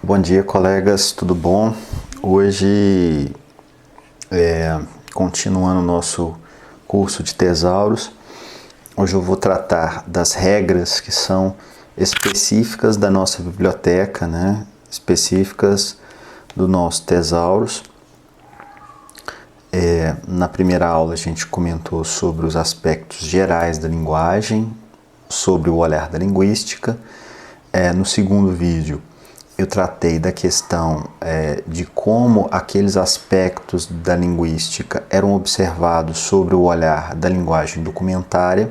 Bom dia, colegas, tudo bom? Hoje, continuando o nosso curso de tesauros, hoje eu vou tratar das regras que são específicas da nossa biblioteca, né? Específicas do nosso tesauros. Na primeira aula a gente comentou sobre os aspectos gerais da linguagem, sobre o olhar da linguística. No segundo vídeo eu tratei da questão de como aqueles aspectos da linguística eram observados sobre o olhar da linguagem documentária.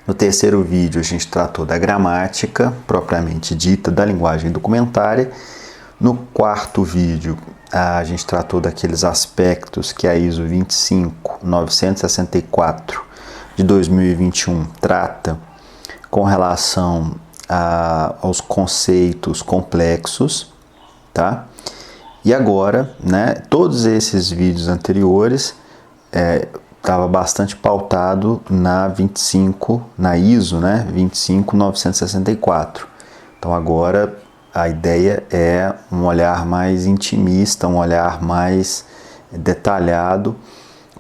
No terceiro vídeo a gente tratou da gramática propriamente dita da linguagem documentária. No quarto vídeo a gente tratou daqueles aspectos que a ISO 25964 de 2021 trata com relação aos conceitos complexos, tá? E agora, né, todos esses vídeos anteriores estava bastante pautado na ISO, né, 25964. Então agora a ideia é um olhar mais intimista, um olhar mais detalhado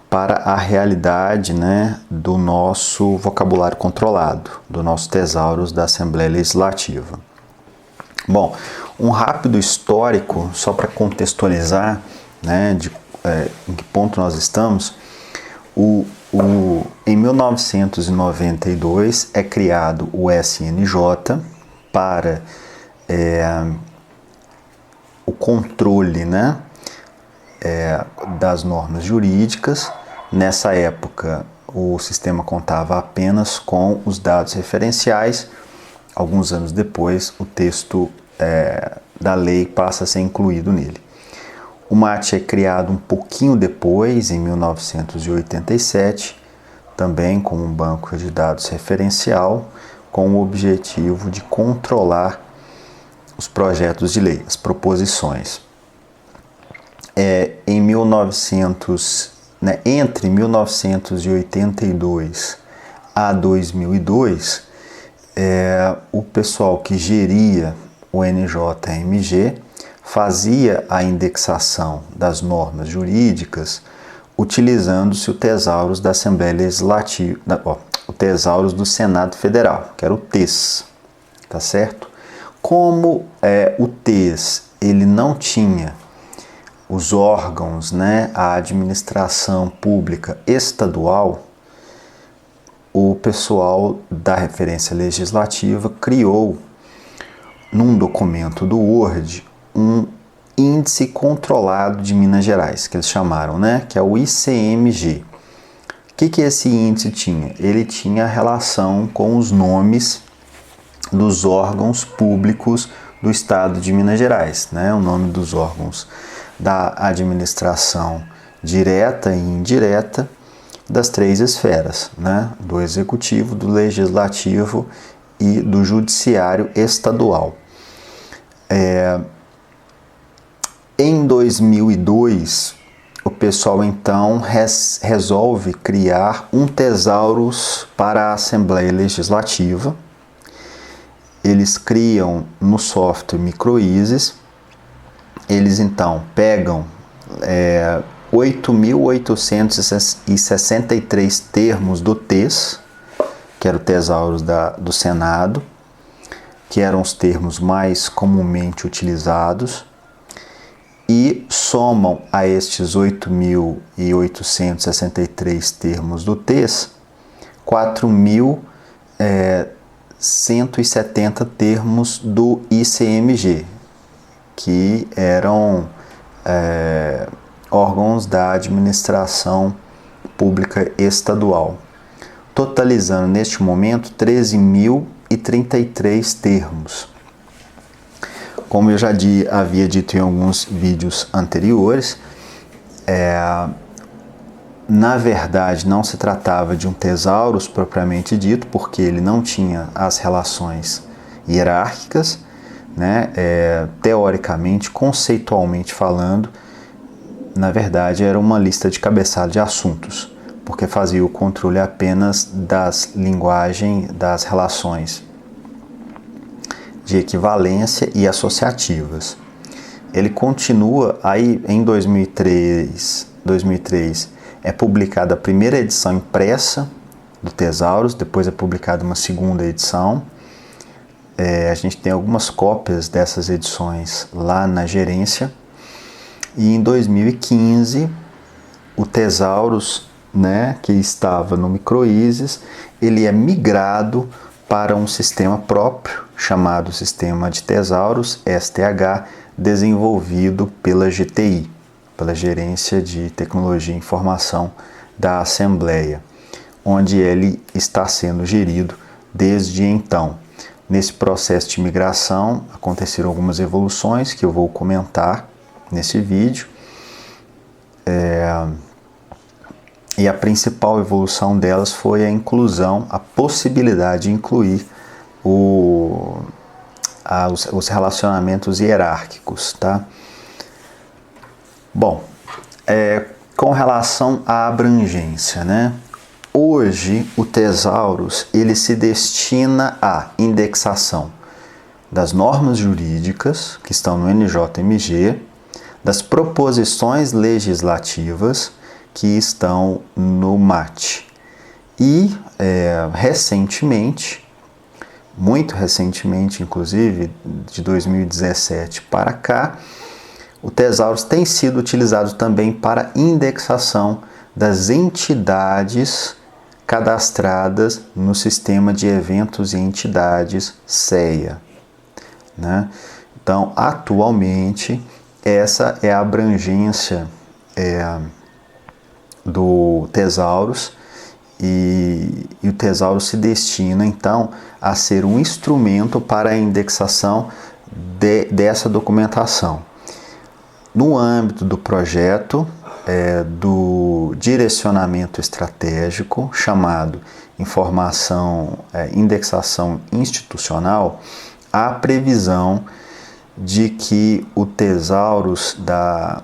para a realidade, né, do nosso vocabulário controlado, do nosso tesauros da Assembleia Legislativa. Bom, um rápido histórico, só para contextualizar, né, em que ponto nós estamos. Em 1992 é criado o SNJ para o controle, né, das normas jurídicas. Nessa época, o sistema contava apenas com os dados referenciais. Alguns anos depois, o texto da lei passa a ser incluído nele. O MAT é criado um pouquinho depois, em 1987, também como um banco de dados referencial, com o objetivo de controlar os projetos de lei, as proposições. Entre 1982 a 2002, o pessoal que geria o NJMG fazia a indexação das normas jurídicas utilizando-se o tesauros da Assembleia Legislativa, o tesauros do Senado Federal, que era o TES, tá certo? Como o TES ele não tinha os órgãos, né, a administração pública estadual, o pessoal da referência legislativa criou, num documento do Word, um índice controlado de Minas Gerais, que eles chamaram, né, que é o ICMG. O que esse índice tinha? Ele tinha relação com os nomes dos órgãos públicos do estado de Minas Gerais, né, o nome dos órgãos da administração direta e indireta das três esferas, né? Do executivo, do legislativo e do judiciário estadual. Em 2002, o pessoal então resolve criar um tesauros para a Assembleia Legislativa. Eles criam no software MicroISIS. Eles então pegam 8.863 termos do TES, que era o tesauros do Senado, que eram os termos mais comumente utilizados, e somam a estes 8.863 termos do TES 4.170 termos do ICMG, que eram órgãos da administração pública estadual, totalizando neste momento 13.033 termos. Como eu já havia dito em alguns vídeos anteriores, na verdade não se tratava de um tesauros propriamente dito, porque ele não tinha as relações hierárquicas, né? Teoricamente, conceitualmente falando, na verdade era uma lista de cabeçalho de assuntos, porque fazia o controle apenas das linguagens, das relações de equivalência e associativas. Ele continua, aí em 2003 é publicada a primeira edição impressa do Tesaurus, depois é publicada uma segunda edição. A gente tem algumas cópias dessas edições lá na gerência. E em 2015, o Tesaurus, né, que estava no Microísis, ele é migrado para um sistema próprio, chamado Sistema de Tesaurus, STH, desenvolvido pela GTI, pela Gerência de Tecnologia e Informação da Assembleia, onde ele está sendo gerido desde então. Nesse processo de migração aconteceram algumas evoluções que eu vou comentar nesse vídeo. E a principal evolução delas foi a inclusão, a possibilidade de incluir os relacionamentos hierárquicos, tá? Bom, com relação à abrangência, né? Hoje o Tesaurus ele se destina à indexação das normas jurídicas que estão no NJMG, das proposições legislativas que estão no MAT. E recentemente, muito recentemente, inclusive de 2017 para cá, o Tesaurus tem sido utilizado também para indexação das entidades cadastradas no Sistema de Eventos e Entidades SEIA, né? Então, atualmente, essa é a abrangência do Tesaurus, e o Tesaurus se destina, então, a ser um instrumento para a indexação dessa documentação. No âmbito do projeto do direcionamento estratégico, chamado indexação institucional, há previsão de que o Tesaurus da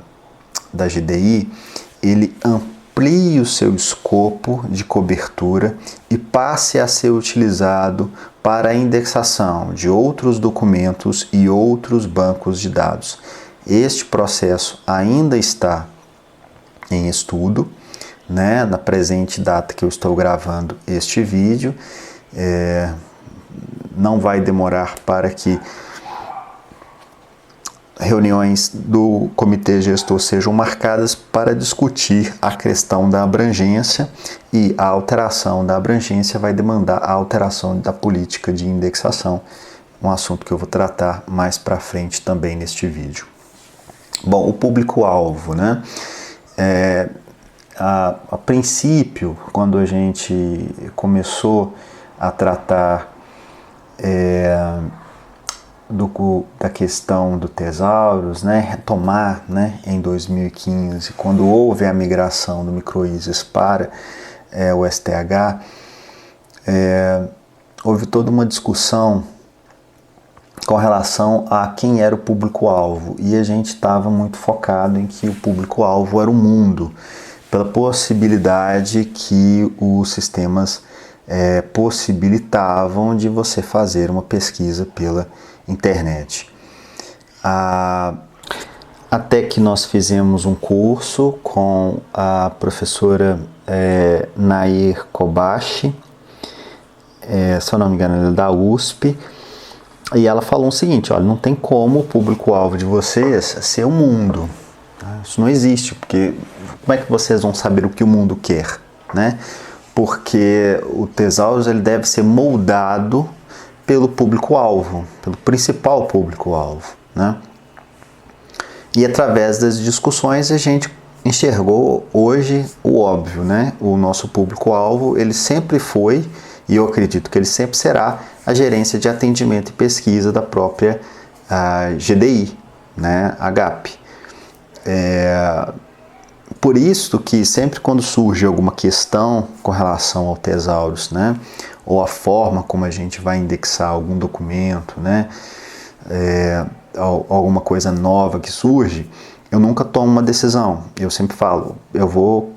GDI ele amplie o seu escopo de cobertura e passe a ser utilizado para a indexação de outros documentos e outros bancos de dados. Este processo ainda está em estudo, né? Na presente data que eu estou gravando este vídeo, não vai demorar para que reuniões do comitê gestor sejam marcadas para discutir a questão da abrangência, e a alteração da abrangência vai demandar a alteração da política de indexação, um assunto que eu vou tratar mais para frente também neste vídeo. Bom, o público-alvo, né? A princípio, quando a gente começou a tratar da questão do Tesaurus, né, retomar, né, em 2015, quando houve a migração do Microísis para o STH, houve toda uma discussão com relação a quem era o público-alvo, e a gente estava muito focado em que o público-alvo era o mundo, pela possibilidade que os sistemas possibilitavam de você fazer uma pesquisa pela internet. Até que nós fizemos um curso com a professora Nair Kobashi, se eu não me engano, ela é da USP, e ela falou o seguinte: olha, não tem como o público-alvo de vocês ser o mundo. Isso não existe, porque como é que vocês vão saber o que o mundo quer, né? Porque o Tesaurus ele deve ser moldado pelo público-alvo, pelo principal público-alvo, né? E através das discussões a gente enxergou hoje o óbvio, né? O nosso público-alvo ele sempre foi, e eu acredito que ele sempre será, a gerência de atendimento e pesquisa da própria GDI, né? HAP. Por isso que sempre quando surge alguma questão com relação ao Tesaurus, né, ou a forma como a gente vai indexar algum documento, né, alguma coisa nova que surge, eu nunca tomo uma decisão. Eu sempre falo, eu vou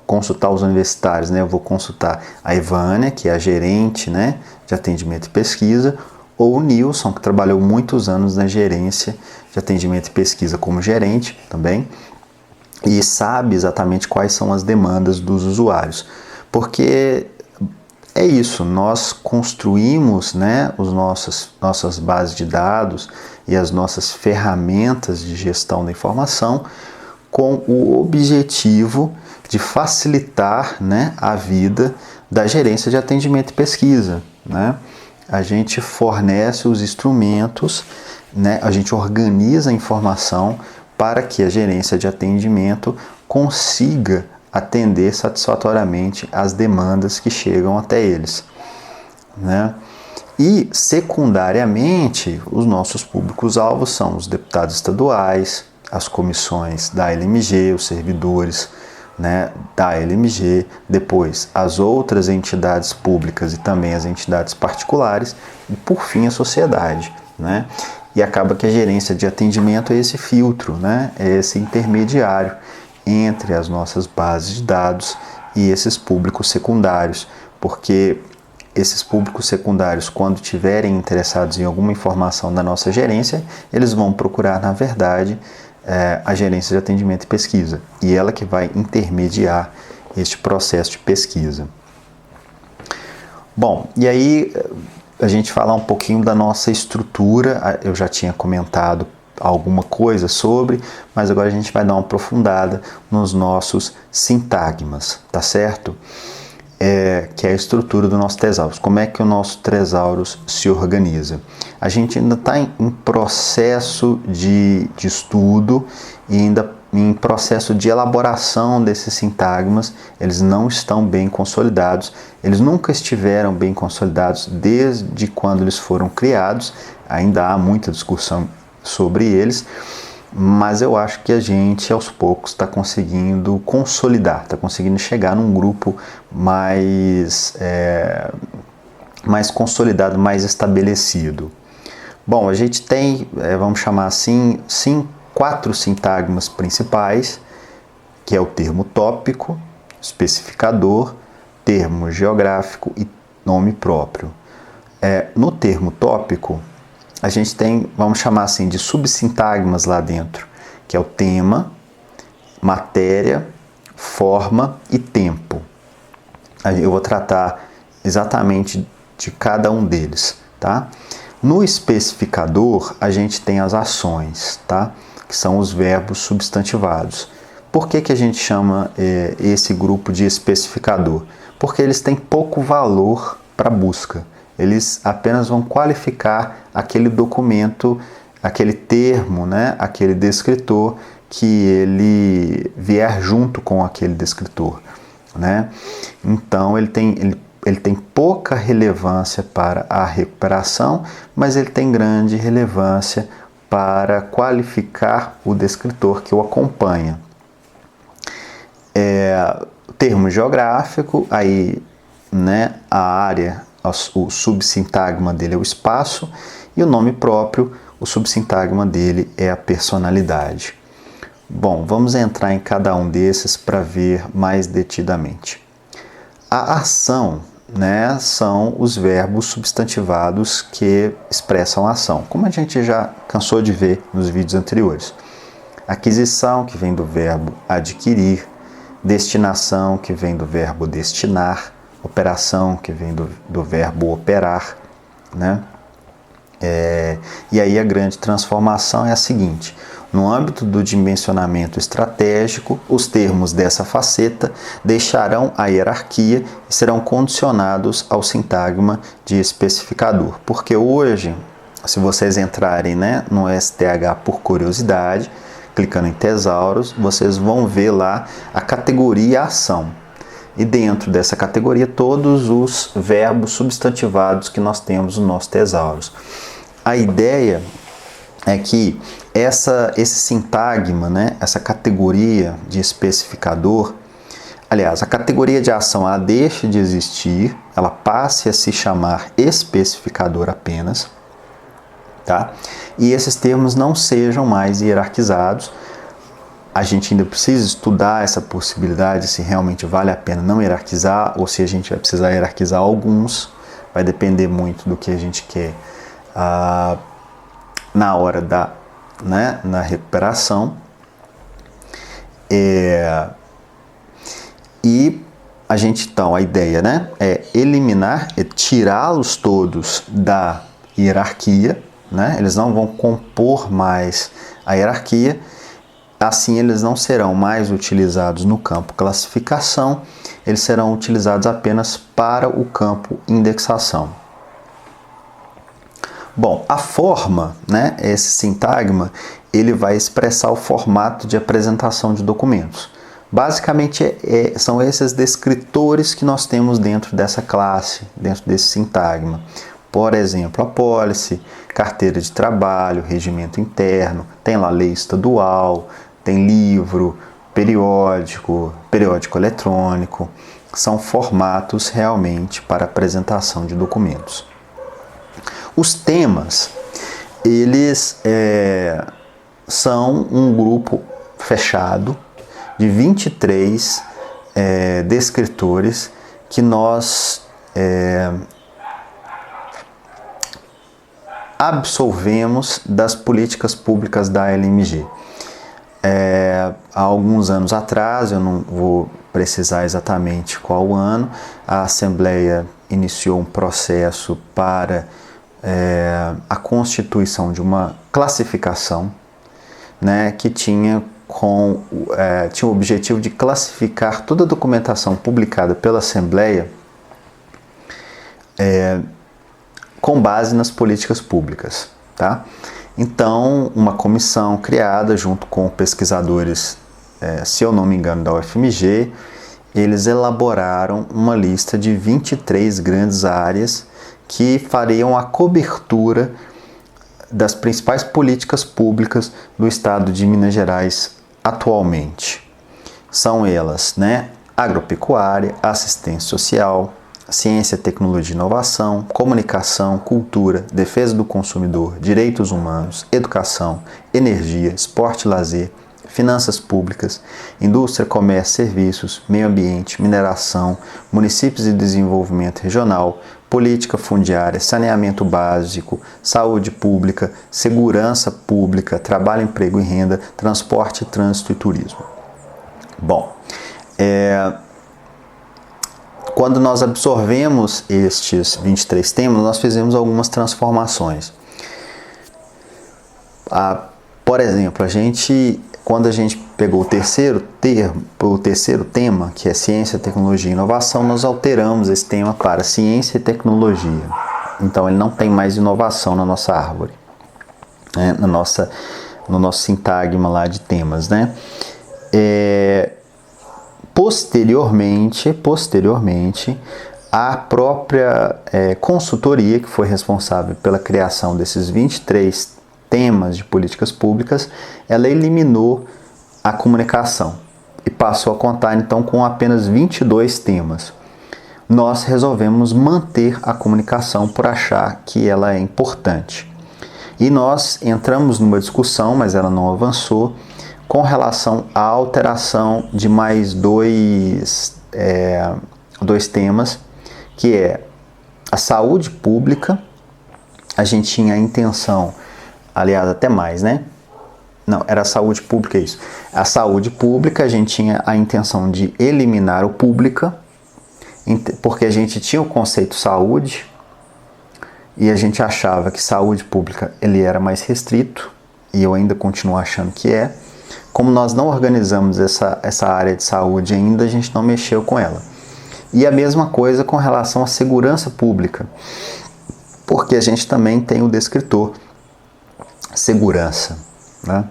consultar os universitários, né, eu vou consultar a Ivânia, que é a gerente, né, de atendimento e pesquisa, ou o Nilson, que trabalhou muitos anos na gerência de atendimento e pesquisa como gerente também, e sabe exatamente quais são as demandas dos usuários. Porque é isso, nós construímos, né, nossas bases de dados e as nossas ferramentas de gestão da informação com o objetivo de facilitar, né, a vida da gerência de atendimento e pesquisa, né? A gente fornece os instrumentos, né, a gente organiza a informação para que a gerência de atendimento consiga atender satisfatoriamente as demandas que chegam até eles, né? E, secundariamente, os nossos públicos-alvos são os deputados estaduais, as comissões da LMG, os servidores, né, da LMG, depois as outras entidades públicas e também as entidades particulares e, por fim, a sociedade, né? E acaba que a gerência de atendimento é esse filtro, né? É esse intermediário entre as nossas bases de dados e esses públicos secundários, porque esses públicos secundários, quando tiverem interessados em alguma informação da nossa gerência, eles vão procurar, na verdade, a gerência de atendimento e pesquisa, e ela que vai intermediar este processo de pesquisa. Bom, e aí a gente falar um pouquinho da nossa estrutura. Eu já tinha comentado alguma coisa sobre, mas agora a gente vai dar uma aprofundada nos nossos sintagmas, tá certo? Que é a estrutura do nosso Tesaurus. Como é que o nosso Tesaurus se organiza? A gente ainda está em processo de estudo e ainda em processo de elaboração desses sintagmas. Eles não estão bem consolidados, eles nunca estiveram bem consolidados desde quando eles foram criados. Ainda há muita discussão sobre eles, mas eu acho que a gente aos poucos está conseguindo consolidar, está conseguindo chegar num grupo mais consolidado, mais estabelecido. Bom, a gente tem, vamos chamar assim, 4 sintagmas principais, que é o termo tópico, especificador, termo geográfico e nome próprio. No termo tópico, a gente tem, vamos chamar assim, de subsintagmas lá dentro, que é o tema, matéria, forma e tempo. Eu vou tratar exatamente de cada um deles, tá? No especificador, a gente tem as ações, tá? Que são os verbos substantivados. Por que a gente chama esse grupo de especificador? Porque eles têm pouco valor para busca. Eles apenas vão qualificar aquele documento, aquele termo, né, aquele descritor que ele vier junto com aquele descritor, né? Então ele tem pouca relevância para a recuperação, mas ele tem grande relevância para qualificar o descritor que o acompanha. O termo geográfico, aí, né, a área, o subsintagma dele é o espaço, e o nome próprio, o subsintagma dele é a personalidade. Bom, vamos entrar em cada um desses para ver mais detidamente. A ação, né, são os verbos substantivados que expressam a ação, como a gente já cansou de ver nos vídeos anteriores. Aquisição, que vem do verbo adquirir, destinação, que vem do verbo destinar, operação, que vem do verbo operar, né? E aí a grande transformação é a seguinte: no âmbito do dimensionamento estratégico, os termos dessa faceta deixarão a hierarquia e serão condicionados ao sintagma de especificador. Porque hoje, se vocês entrarem, né, no STH por curiosidade, clicando em Tesaurus, vocês vão ver lá a categoria ação. E dentro dessa categoria, todos os verbos substantivados que nós temos no nosso Tesaurus. A ideia é que esse sintagma, né, essa categoria de especificador, aliás, a categoria de ação, ela deixa de existir, ela passe a se chamar especificador apenas, tá? E esses termos não sejam mais hierarquizados. A gente ainda precisa estudar essa possibilidade, se realmente vale a pena não hierarquizar ou se a gente vai precisar hierarquizar alguns. Vai depender muito do que a gente quer na hora na recuperação. E a gente, então, a ideia, né, é eliminar, tirá-los todos da hierarquia, né? Eles não vão compor mais a hierarquia, assim eles não serão mais utilizados no campo classificação, eles serão utilizados apenas para o campo indexação. Bom, a forma, né, esse sintagma, ele vai expressar o formato de apresentação de documentos. Basicamente, são esses descritores que nós temos dentro dessa classe, dentro desse sintagma. Por exemplo, apólice, carteira de trabalho, regimento interno, tem lá lei estadual, tem livro, periódico eletrônico. São formatos realmente para apresentação de documentos. Os temas, eles são um grupo fechado de 23 descritores que nós absolvemos das políticas públicas da LMG. Há alguns anos atrás, eu não vou precisar exatamente qual ano, a Assembleia iniciou um processo para a constituição de uma classificação, né, que tinha o objetivo de classificar toda a documentação publicada pela Assembleia com base nas políticas públicas, tá? Então, uma comissão criada junto com pesquisadores, se eu não me engano, da UFMG, eles elaboraram uma lista de 23 grandes áreas que fariam a cobertura das principais políticas públicas do estado de Minas Gerais atualmente. São elas, né, agropecuária, assistência social, ciência, tecnologia e inovação, comunicação, cultura, defesa do consumidor, direitos humanos, educação, energia, esporte e lazer, finanças públicas, indústria, comércio, serviços, meio ambiente, mineração, municípios e desenvolvimento regional, política fundiária, saneamento básico, saúde pública, segurança pública, trabalho, emprego e renda, transporte, trânsito e turismo. Bom, quando nós absorvemos estes 23 temas, nós fizemos algumas transformações. Por exemplo, quando a gente pegou o terceiro tema, que é ciência, tecnologia e inovação, nós alteramos esse tema para ciência e tecnologia. Então, ele não tem mais inovação na nossa árvore, né? No nosso sintagma lá de temas, né? Posteriormente, a própria consultoria, que foi responsável pela criação desses 23 temas de políticas públicas, ela eliminou a comunicação e passou a contar então com apenas 22 temas. Nós resolvemos manter a comunicação por achar que ela é importante. E nós entramos numa discussão, mas ela não avançou, com relação à alteração de mais dois temas, que é a saúde pública. A gente tinha a intenção, aliás, até mais, né? Não, era a saúde pública, isso. A saúde pública, a gente tinha a intenção de eliminar o pública, porque a gente tinha o conceito saúde, e a gente achava que saúde pública ele era mais restrito, e eu ainda continuo achando que é. Como nós não organizamos essa área de saúde ainda, a gente não mexeu com ela. E a mesma coisa com relação à segurança pública, porque a gente também tem o descritor segurança, né?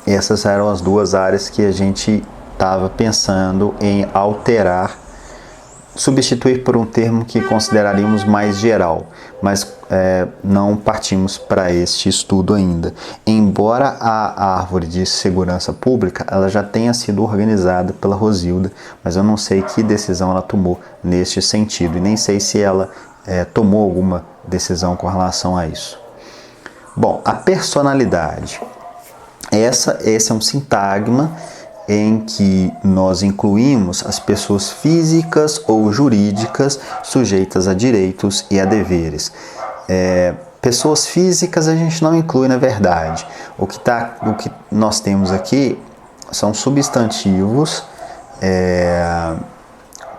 Essas eram as duas áreas que a gente estava pensando em alterar, substituir por um termo que consideraríamos mais geral, mas não partimos para este estudo ainda. Embora a árvore de segurança pública ela já tenha sido organizada pela Rosilda, mas eu não sei que decisão ela tomou neste sentido, e nem sei se ela tomou alguma decisão com relação a isso. Bom, a personalidade. Esse é um sintagma em que nós incluímos as pessoas físicas ou jurídicas sujeitas a direitos e a deveres. Pessoas físicas a gente não inclui, na verdade. O que nós temos aqui são substantivos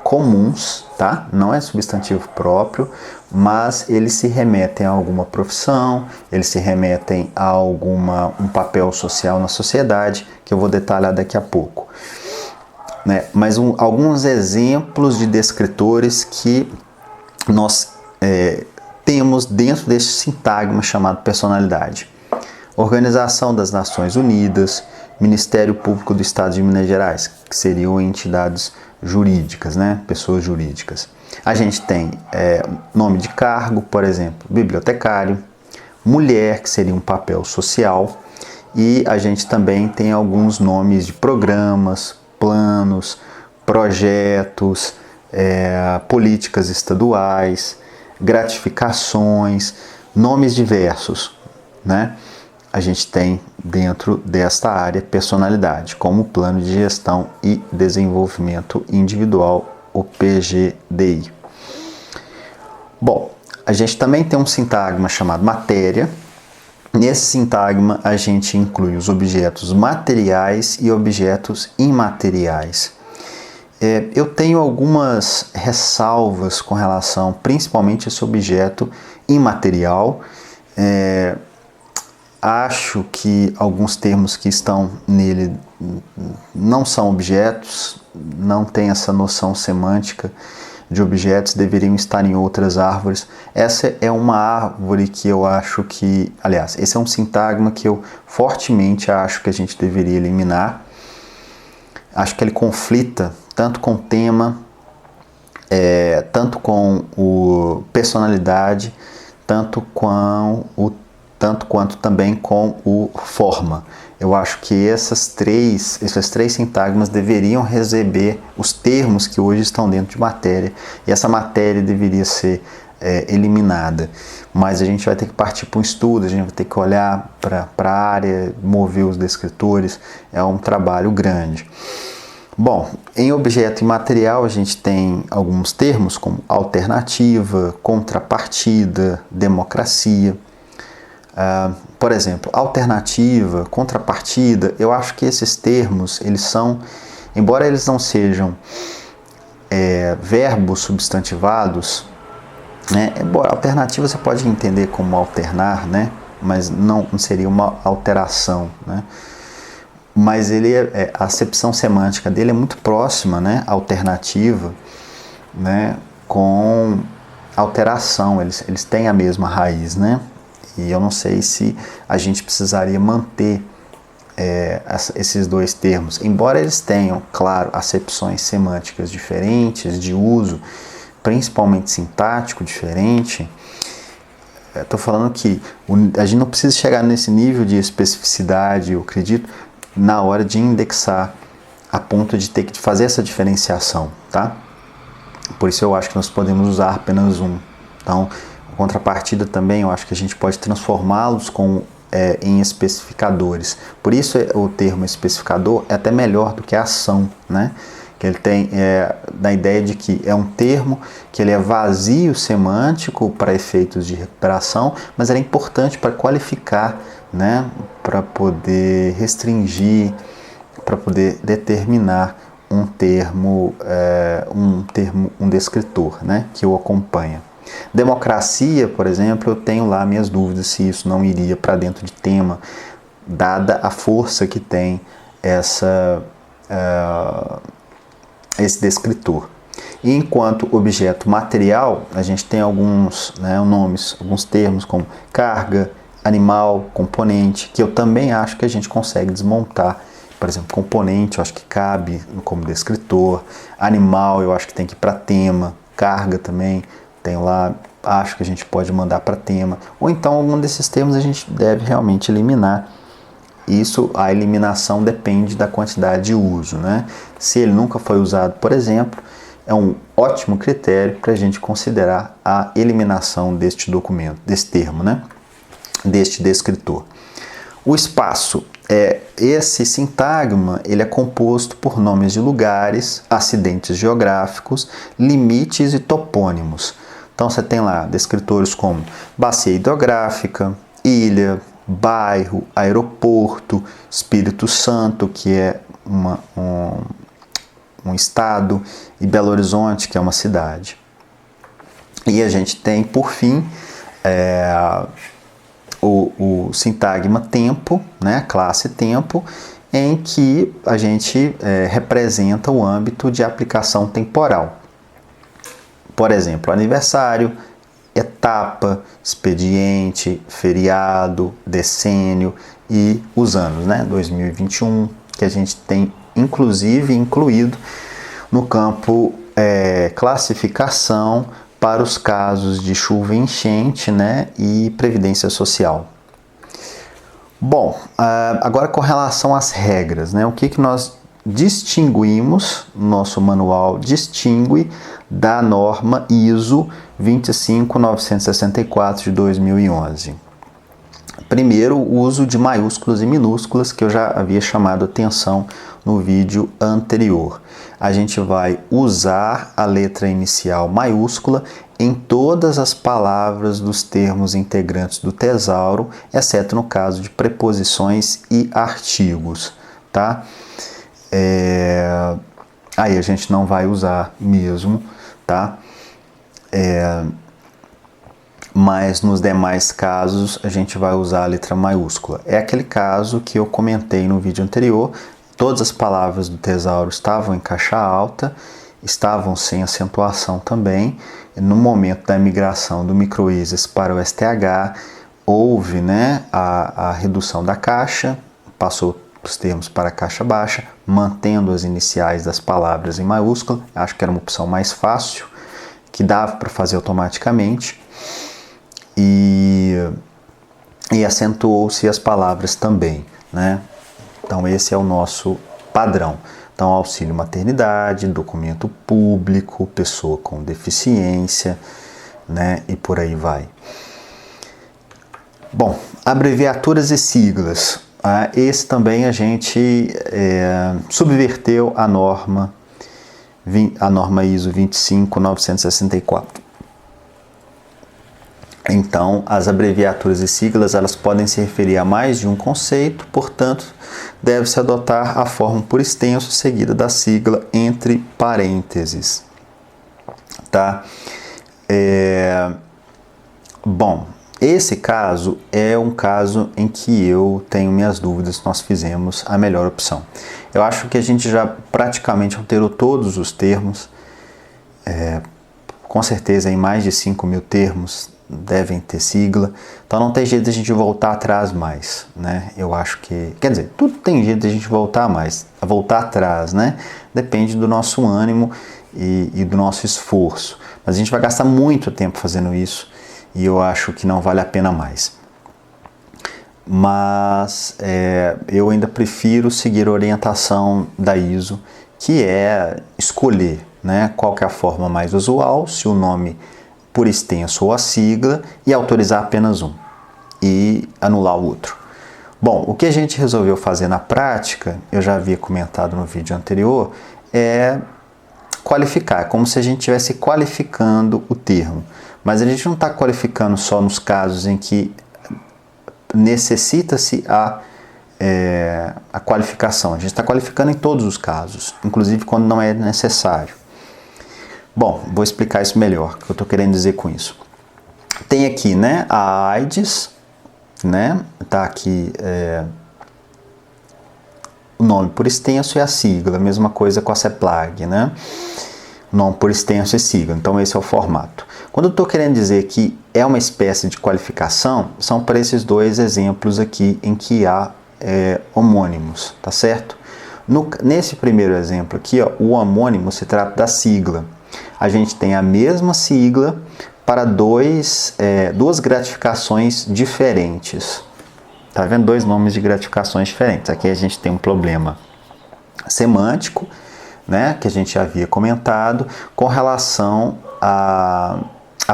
comuns, tá? Não é substantivo próprio, mas eles se remetem a alguma profissão, eles se remetem a um papel social na sociedade, que eu vou detalhar daqui a pouco. Né? Mas alguns exemplos de descritores que nós temos dentro desse sintagma chamado personalidade. Organização das Nações Unidas, Ministério Público do Estado de Minas Gerais, que seriam entidades jurídicas, né? Pessoas jurídicas. A gente tem nome de cargo, por exemplo, bibliotecário, mulher, que seria um papel social, e a gente também tem alguns nomes de programas, planos, projetos, políticas estaduais, gratificações, nomes diversos, né? A gente tem dentro desta área personalidade, como Plano de Gestão e Desenvolvimento Individual, o PGDI. Bom, a gente também tem um sintagma chamado matéria. Nesse sintagma a gente inclui os objetos materiais e objetos imateriais. Eu tenho algumas ressalvas com relação principalmente a esse objeto imaterial. Acho que alguns termos que estão nele não são objetos, não tem essa noção semântica de objetos, deveriam estar em outras árvores. Essa é uma árvore que eu acho que, aliás, esse é um sintagma que eu fortemente acho que a gente deveria eliminar. Acho que ele conflita tanto com o tema, tanto com o personalidade, tanto quanto também com o forma. Eu acho que esses três sintagmas deveriam receber os termos que hoje estão dentro de matéria, e essa matéria deveria ser eliminada. Mas a gente vai ter que partir para um estudo, a gente vai ter que olhar para a área, mover os descritores, é um trabalho grande. Bom, em objeto imaterial a gente tem alguns termos como alternativa, contrapartida, democracia. Por exemplo, alternativa, contrapartida, eu acho que esses termos, eles são, embora eles não sejam verbos substantivados, né? Alternativa você pode entender como alternar, né? Mas não seria uma alteração, né? Mas a acepção semântica dele é muito próxima, né? Alternativa, né? Com alteração, eles têm a mesma raiz, né? E eu não sei se a gente precisaria manter esses dois termos, embora eles tenham, claro, acepções semânticas diferentes, de uso, principalmente sintático diferente. Estou falando que a gente não precisa chegar nesse nível de especificidade, eu acredito, na hora de indexar, a ponto de ter que fazer essa diferenciação, tá? Por isso eu acho que nós podemos usar apenas um. Então, a contrapartida também, eu acho que a gente pode transformá-los em especificadores. Por isso o termo especificador é até melhor do que a ação, né? Que ele tem da ideia de que é um termo que ele é vazio semântico para efeitos de recuperação, mas ele é importante para qualificar, né? Para poder restringir, para poder determinar um termo, um descritor, né? Que o acompanha. Democracia, por exemplo, eu tenho lá minhas dúvidas se isso não iria para dentro de tema, dada a força que tem esse descritor. E enquanto objeto material, a gente tem alguns nomes, alguns termos como carga, animal, componente, que eu também acho que a gente consegue desmontar. Por exemplo, componente eu acho que cabe como descritor, animal eu acho que tem que ir para tema, carga também tem lá, acho que a gente pode mandar para tema, ou então algum desses termos a gente deve realmente eliminar. Isso, a eliminação depende da quantidade de uso, né? Se ele nunca foi usado, por exemplo, é um ótimo critério para a gente considerar a eliminação deste documento, desse termo, né? Deste descritor. O espaço, esse sintagma, ele é composto por nomes de lugares, acidentes geográficos, limites e topônimos. Então você tem lá descritores como bacia hidrográfica, ilha, bairro, aeroporto, Espírito Santo, que é um estado, e Belo Horizonte, que é uma cidade. E a gente tem, por fim, o sintagma tempo, né, classe tempo, em que a gente representa o âmbito de aplicação temporal. Por exemplo, aniversário, etapa, expediente, feriado, decênio e os anos, né, 2021, que a gente tem inclusive incluído no campo classificação para os casos de chuva e enchente, né, e previdência social. Bom, agora com relação às regras, né, o que nós distinguimos, nosso manual distingue da norma ISO 25964 de 2011. Primeiro, o uso de maiúsculas e minúsculas, que eu já havia chamado atenção no vídeo anterior. A gente vai usar a letra inicial maiúscula em todas as palavras dos termos integrantes do tesauro, exceto no caso de preposições e artigos, tá? Aí a gente não vai usar mesmo, tá? Mas nos demais casos a gente vai usar a letra maiúscula. É aquele caso que eu comentei no vídeo anterior, todas as palavras do tesauro estavam em caixa alta, estavam sem acentuação também. No momento da migração do microísis para o STH, houve, né, a redução da caixa, passou os termos para a caixa baixa, mantendo as iniciais das palavras em maiúscula. Acho que era uma opção mais fácil, que dava para fazer automaticamente. E acentuou-se as palavras também, né? Então esse é o nosso padrão. Então auxílio maternidade, documento público, pessoa com deficiência, né? E por aí vai. Bom, abreviaturas e siglas. Esse também a gente subverteu a norma ISO 25964. Então, as abreviaturas e siglas, elas podem se referir a mais de um conceito, portanto, deve-se adotar a forma por extenso seguida da sigla entre parênteses, tá? Bom, esse caso é um caso em que eu tenho minhas dúvidas, nós fizemos a melhor opção. Eu acho que a gente já praticamente alterou todos os termos, com certeza em mais de 5.000 termos devem ter sigla, então não tem jeito de a gente voltar atrás mais, né? Eu acho que, quer dizer, tudo tem jeito de a gente voltar atrás, né? Depende do nosso ânimo e do nosso esforço, mas a gente vai gastar muito tempo fazendo isso e eu acho que não vale a pena mais. Mas eu ainda prefiro seguir a orientação da ISO, que é escolher, né, qual que é a forma mais usual, se o nome por extenso ou a sigla, e autorizar apenas um e anular o outro. Bom, o que a gente resolveu fazer na prática, eu já havia comentado no vídeo anterior, é qualificar, como se a gente estivesse qualificando o termo, mas a gente não está qualificando só nos casos em que necessita-se a qualificação, a gente está qualificando em todos os casos, inclusive quando não é necessário. Bom, vou explicar isso melhor, o que eu estou querendo dizer com isso. Tem aqui, né, a AIDS, né, tá aqui o nome por extenso e a sigla, a mesma coisa com a CEPLAG, né, nome por extenso e sigla, então esse é o formato. Quando eu estou querendo dizer que é uma espécie de qualificação, são para esses dois exemplos aqui em que há homônimos, tá certo? Nesse primeiro exemplo aqui, ó, o homônimo se trata da sigla. A gente tem a mesma sigla para duas gratificações diferentes. Tá vendo? Dois nomes de gratificações diferentes. Aqui a gente tem um problema semântico, né, que a gente já havia comentado, com relação à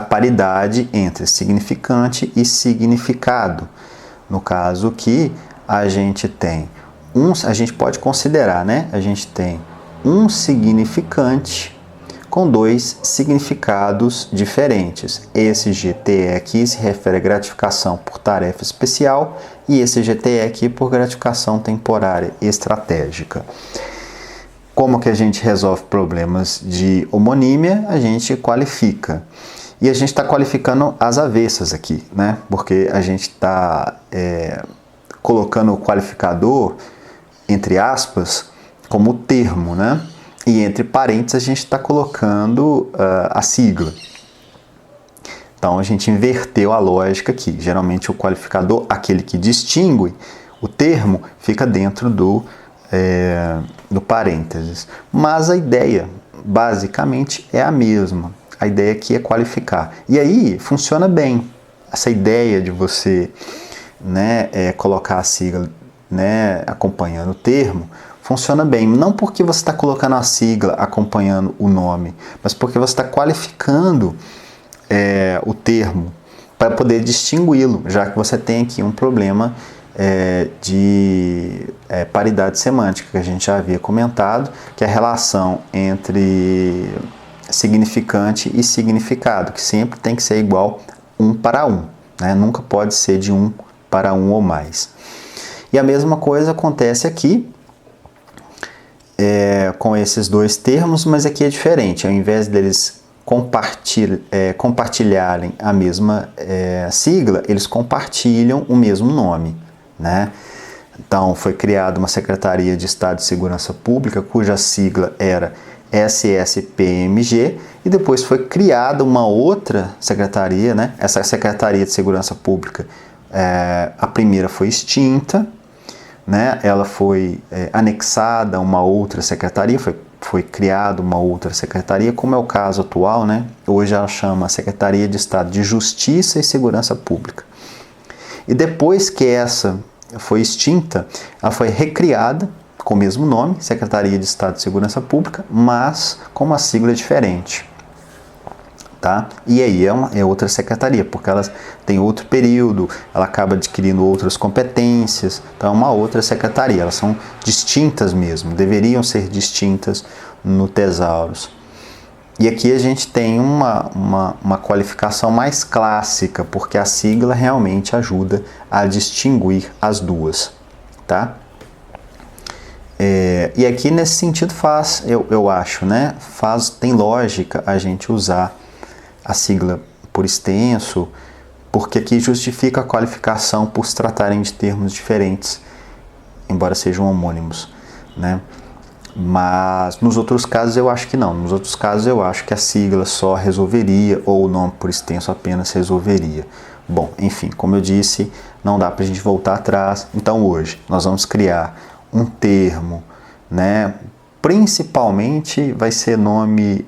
paridade entre significante e significado. No caso que a gente pode considerar, né? A gente tem um significante com dois significados diferentes. Esse GTE aqui se refere à gratificação por tarefa especial e esse GTE aqui por gratificação temporária estratégica. Como que a gente resolve problemas de homonímia? A gente qualifica. E a gente está qualificando as avessas aqui, né? Porque a gente está colocando o qualificador, entre aspas, como termo, né? E entre parênteses a gente está colocando a sigla. Então a gente inverteu a lógica aqui. Geralmente o qualificador, aquele que distingue o termo, fica dentro do parênteses. Mas a ideia basicamente é a mesma. A ideia aqui é qualificar. E aí funciona bem. Essa ideia de você, né, colocar a sigla, né, acompanhando o termo, funciona bem, não porque você está colocando a sigla acompanhando o nome, mas porque você está qualificando o termo para poder distingui-lo, já que você tem aqui um problema de paridade semântica, que a gente já havia comentado, que é a relação entre significante e significado, que sempre tem que ser igual 1 para 1, né? Nunca pode ser de 1 para 1 ou mais. E a mesma coisa acontece aqui, com esses dois termos, mas aqui é diferente. Ao invés deles compartilharem a mesma sigla, eles compartilham o mesmo nome, né? Então, foi criada uma Secretaria de Estado de Segurança Pública, cuja sigla era SSPMG, e depois foi criada uma outra secretaria, né? Essa Secretaria de Segurança Pública, a primeira foi extinta, né? Ela foi anexada a uma outra secretaria, foi criada uma outra secretaria, como é o caso atual, né? Hoje ela chama Secretaria de Estado de Justiça e Segurança Pública. E depois que essa foi extinta, ela foi recriada com o mesmo nome, Secretaria de Estado de Segurança Pública, mas com uma sigla diferente. Tá? E aí é outra secretaria, porque ela tem outro período, ela acaba adquirindo outras competências, então é uma outra secretaria, elas são distintas mesmo, deveriam ser distintas no Tesaurus. E aqui a gente tem uma qualificação mais clássica, porque a sigla realmente ajuda a distinguir as duas. Tá? E aqui nesse sentido eu acho, né? Tem lógica a gente usar a sigla por extenso, porque aqui justifica a qualificação por se tratarem de termos diferentes, embora sejam homônimos, né? Mas nos outros casos eu acho que não. Nos outros casos eu acho que a sigla só resolveria, ou o nome por extenso apenas resolveria. Bom, enfim, como eu disse, não dá para a gente voltar atrás. Então hoje nós vamos criar um termo, né? Principalmente vai ser nome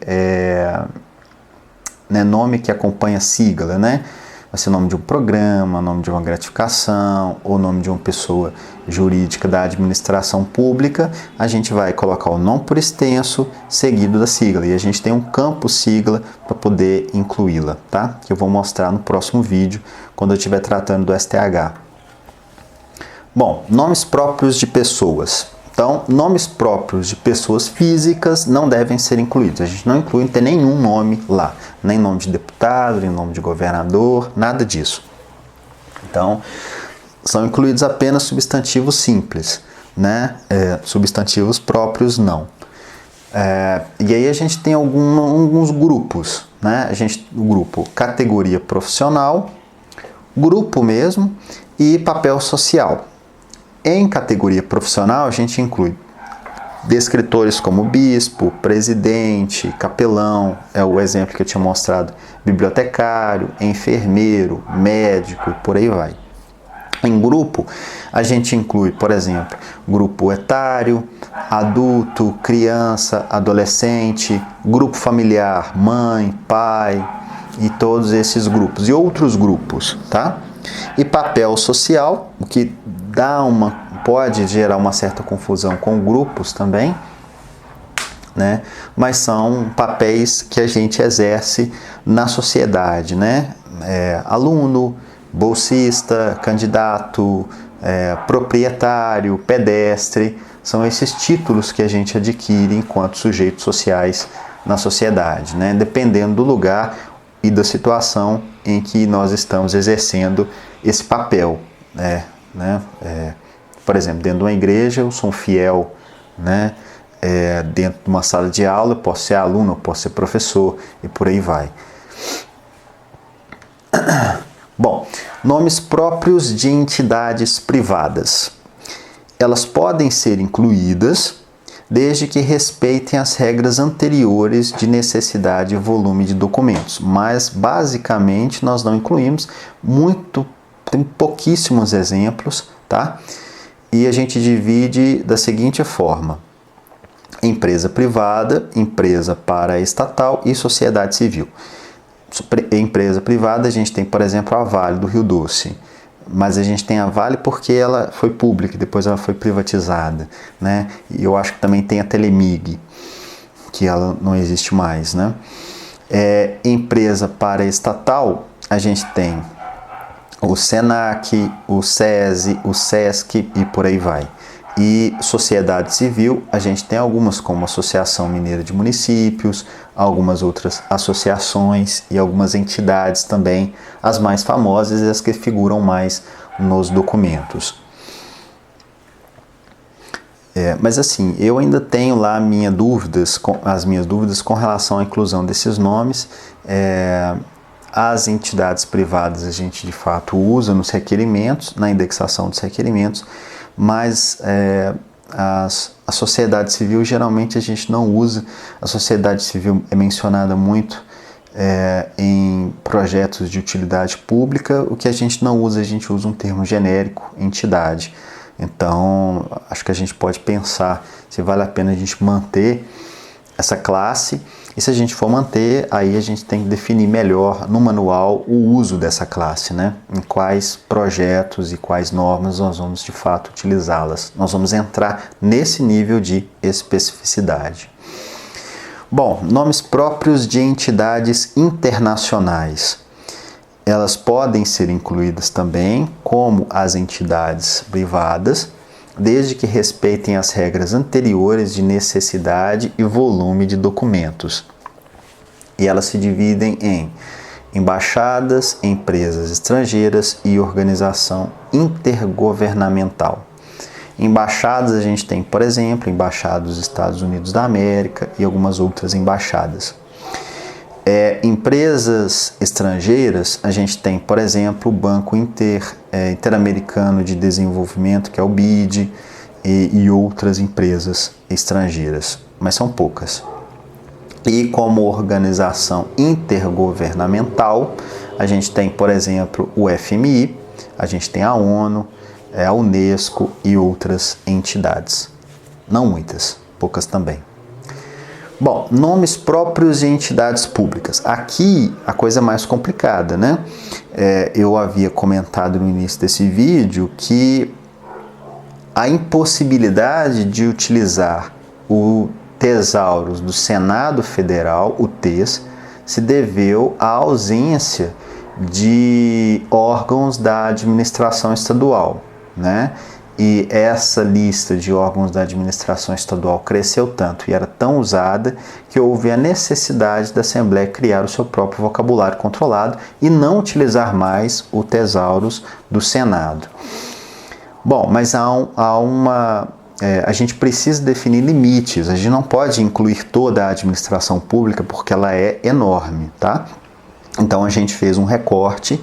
nome que acompanha sigla, né? Vai ser nome de um programa, nome de uma gratificação, ou nome de uma pessoa jurídica da administração pública. A gente vai colocar o nome por extenso, seguido da sigla. E a gente tem um campo sigla para poder incluí-la, tá? Que eu vou mostrar no próximo vídeo, quando eu estiver tratando do STH. Bom, nomes próprios de pessoas. Então, nomes próprios de pessoas físicas não devem ser incluídos. A gente não inclui, não tem nenhum nome lá. Nem nome de deputado, nem nome de governador, nada disso. Então, são incluídos apenas substantivos simples, né? Substantivos próprios não. E aí a gente tem alguns grupos, né? O grupo categoria profissional, grupo mesmo e papel social. Em categoria profissional, a gente inclui descritores como bispo, presidente, capelão, é o exemplo que eu tinha mostrado, bibliotecário, enfermeiro, médico e por aí vai. Em grupo, a gente inclui, por exemplo, grupo etário, adulto, criança, adolescente, grupo familiar, mãe, pai e todos esses grupos e outros grupos, tá? E papel social, o que pode gerar uma certa confusão com grupos também, né? Mas são papéis que a gente exerce na sociedade, né? Aluno, bolsista, candidato, proprietário, pedestre, são esses títulos que a gente adquire enquanto sujeitos sociais na sociedade, né? Dependendo do lugar e da situação em que nós estamos exercendo esse papel, né? Por exemplo, dentro de uma igreja eu sou um fiel, né? Dentro de uma sala de aula eu posso ser aluno, eu posso ser professor e por aí vai. Bom, nomes próprios de entidades privadas. Elas podem ser incluídas desde que respeitem as regras anteriores de necessidade e volume de documentos, mas basicamente nós não incluímos, tem pouquíssimos exemplos, tá? E a gente divide da seguinte forma: empresa privada, empresa paraestatal e sociedade civil. Empresa privada, a gente tem, por exemplo, a Vale do Rio Doce, mas a gente tem a Vale porque ela foi pública e depois ela foi privatizada, né? E eu acho que também tem a Telemig, que ela não existe mais, né? Empresa paraestatal, a gente tem o Senac, o SESI, o SESC e por aí vai. E sociedade civil, a gente tem algumas como a Associação Mineira de Municípios, algumas outras associações e algumas entidades também, as mais famosas e as que figuram mais nos documentos. Mas assim, eu ainda tenho lá as minhas dúvidas com relação à inclusão desses nomes. As entidades privadas a gente de fato usa nos requerimentos, na indexação dos requerimentos, mas a sociedade civil geralmente a gente não usa. A sociedade civil é mencionada muito em projetos de utilidade pública. O que a gente não usa, a gente usa um termo genérico, entidade. Então, acho que a gente pode pensar se vale a pena a gente manter essa classe. E se a gente for manter, aí a gente tem que definir melhor no manual o uso dessa classe, né? Em quais projetos e quais normas nós vamos de fato utilizá-las. Nós vamos entrar nesse nível de especificidade. Bom, nomes próprios de entidades internacionais. Elas podem ser incluídas também, como as entidades privadas, desde que respeitem as regras anteriores de necessidade e volume de documentos. E elas se dividem em embaixadas, empresas estrangeiras e organização intergovernamental. Embaixadas a gente tem, por exemplo, embaixada dos Estados Unidos da América e algumas outras embaixadas. Empresas estrangeiras, a gente tem, por exemplo, o Banco Interamericano de Desenvolvimento, que é o BID, e outras empresas estrangeiras, mas são poucas. E como organização intergovernamental, a gente tem, por exemplo, o FMI, a gente tem a ONU, a Unesco e outras entidades. Não muitas, poucas também. Bom, nomes próprios de entidades públicas. Aqui a coisa é mais complicada, né? Eu havia comentado no início desse vídeo que a impossibilidade de utilizar o Tesaurus do Senado Federal, o TES, se deveu à ausência de órgãos da administração estadual, né? E essa lista de órgãos da administração estadual cresceu tanto e era tão usada que houve a necessidade da Assembleia criar o seu próprio vocabulário controlado e não utilizar mais o Tesaurus do Senado. Bom, mas a gente precisa definir limites. A gente não pode incluir toda a administração pública porque ela é enorme, tá? Então a gente fez um recorte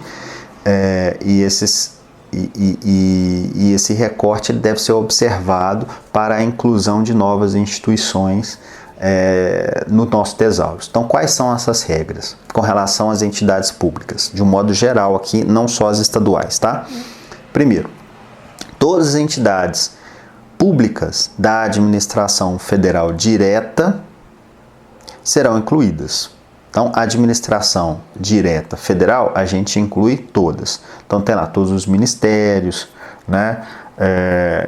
e esse recorte ele deve ser observado para a inclusão de novas instituições no nosso Tesaurus. Então, quais são essas regras com relação às entidades públicas? De um modo geral aqui, não só as estaduais, tá? Primeiro, todas as entidades públicas da administração federal direta serão incluídas. Então, a administração direta federal, a gente inclui todas. Então, tem lá todos os ministérios, né?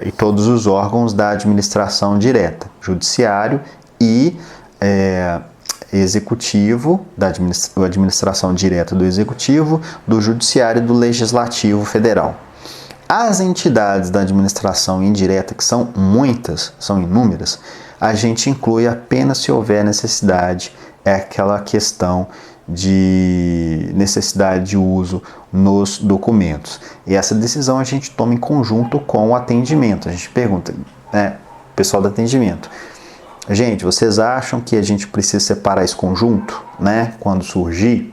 E todos os órgãos da administração direta, judiciário e executivo, da administração direta do executivo, do judiciário e do legislativo federal. As entidades da administração indireta, que são muitas, são inúmeras, a gente inclui apenas se houver necessidade, é aquela questão de necessidade de uso nos documentos. E essa decisão a gente toma em conjunto com o atendimento. A gente pergunta, pessoal do atendimento, gente, vocês acham que a gente precisa separar esse conjunto, né, quando surgir?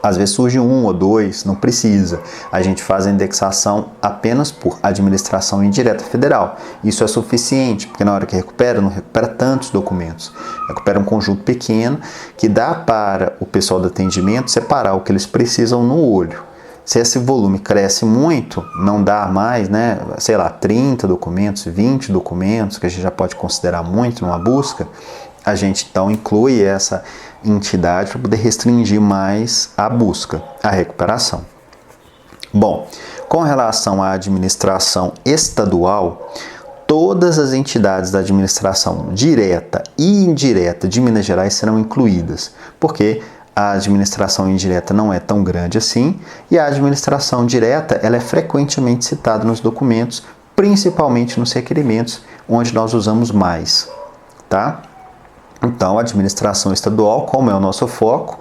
Às vezes surge um ou dois, não precisa. A gente faz a indexação apenas por administração indireta federal. Isso é suficiente, porque na hora que recupera, não recupera tantos documentos. Recupera um conjunto pequeno que dá para o pessoal do atendimento separar o que eles precisam no olho. Se esse volume cresce muito, não dá mais, né, 30 documentos, 20 documentos, que a gente já pode considerar muito numa busca, a gente então inclui essa entidade para poder restringir mais a busca, a recuperação. Bom, com relação à administração estadual, todas as entidades da administração direta e indireta de Minas Gerais serão incluídas, porque a administração indireta não é tão grande assim e a administração direta ela é frequentemente citada nos documentos, principalmente nos requerimentos, onde nós usamos mais, tá? Então, a administração estadual, como é o nosso foco,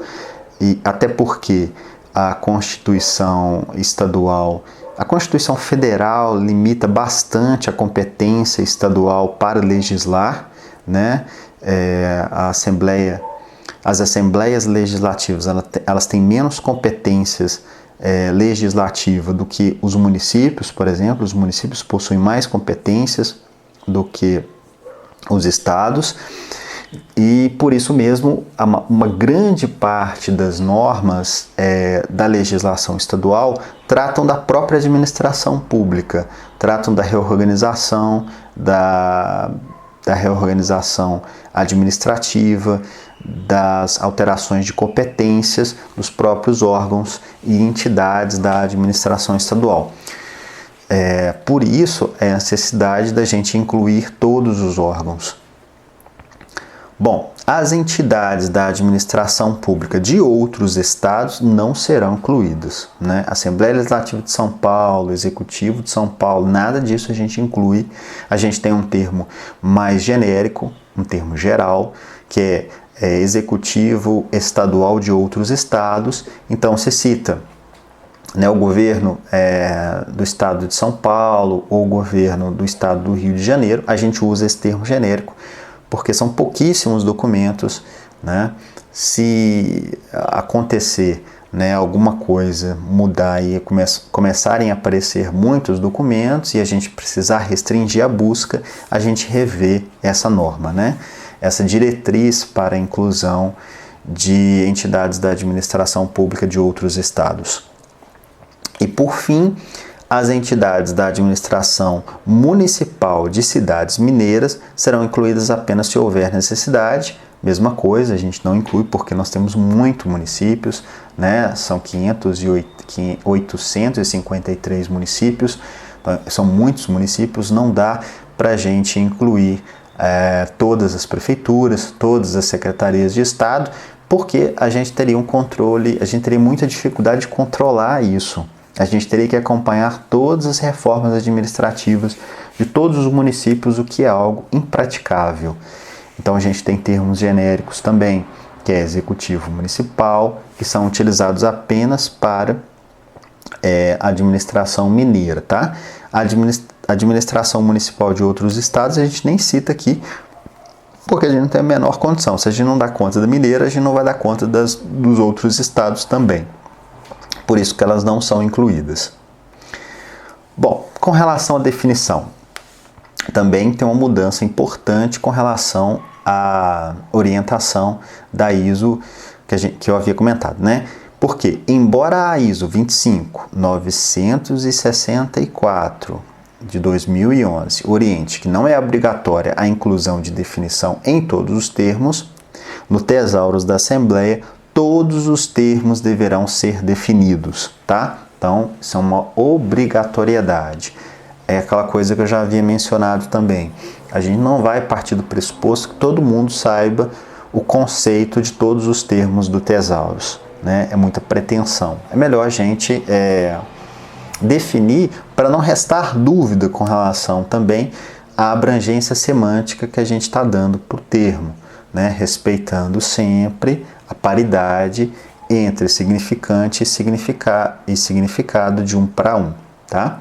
e até porque a Constituição estadual, a Constituição federal limita bastante a competência estadual para legislar, né? As assembleias legislativas, elas têm menos competências legislativas do que os municípios, por exemplo. Os municípios possuem mais competências do que os estados. E por isso mesmo, uma grande parte das normas da legislação estadual tratam da própria administração pública, tratam da reorganização, da reorganização administrativa, das alterações de competências dos próprios órgãos e entidades da administração estadual. Por isso, é a necessidade da gente incluir todos os órgãos. Bom, as entidades da administração pública de outros estados não serão incluídas, né? Assembleia Legislativa de São Paulo, Executivo de São Paulo, nada disso a gente inclui. A gente tem um termo mais genérico, um termo geral, que é Executivo Estadual de outros estados. Então, se cita, né, o governo do estado de São Paulo ou o governo do estado do Rio de Janeiro, a gente usa esse termo genérico, porque são pouquíssimos documentos, né? Se acontecer, né, alguma coisa mudar e começarem a aparecer muitos documentos e a gente precisar restringir a busca, a gente revê essa norma, né? Essa diretriz para a inclusão de entidades da administração pública de outros estados. E por fim, as entidades da administração municipal de cidades mineiras serão incluídas apenas se houver necessidade. Mesma coisa, a gente não inclui porque nós temos muitos municípios, né? São 853 municípios, então, são muitos municípios, não dá para a gente incluir todas as prefeituras, todas as secretarias de Estado, porque a gente teria um controle, a gente teria muita dificuldade de controlar isso. A gente teria que acompanhar todas as reformas administrativas de todos os municípios, o que é algo impraticável. Então a gente tem termos genéricos também, que é executivo municipal, que são utilizados apenas para a administração mineira, tá? A administração municipal de outros estados a gente nem cita aqui, porque a gente não tem a menor condição. Se a gente não dá conta da mineira, a gente não vai dar conta dos outros estados também. Por isso que elas não são incluídas. Bom, com relação à definição, também tem uma mudança importante com relação à orientação da ISO que eu havia comentado, né? Porque, embora a ISO 25964 de 2011 oriente que não é obrigatória a inclusão de definição em todos os termos, no Tesauros da Assembleia, todos os termos deverão ser definidos, tá? Então, isso é uma obrigatoriedade. É aquela coisa que eu já havia mencionado também. A gente não vai partir do pressuposto que todo mundo saiba o conceito de todos os termos do Tesauros, né? É muita pretensão. É melhor a gente definir para não restar dúvida com relação também à abrangência semântica que a gente está dando para o termo, né? Respeitando sempre a paridade entre significante e significado de um para um, tá?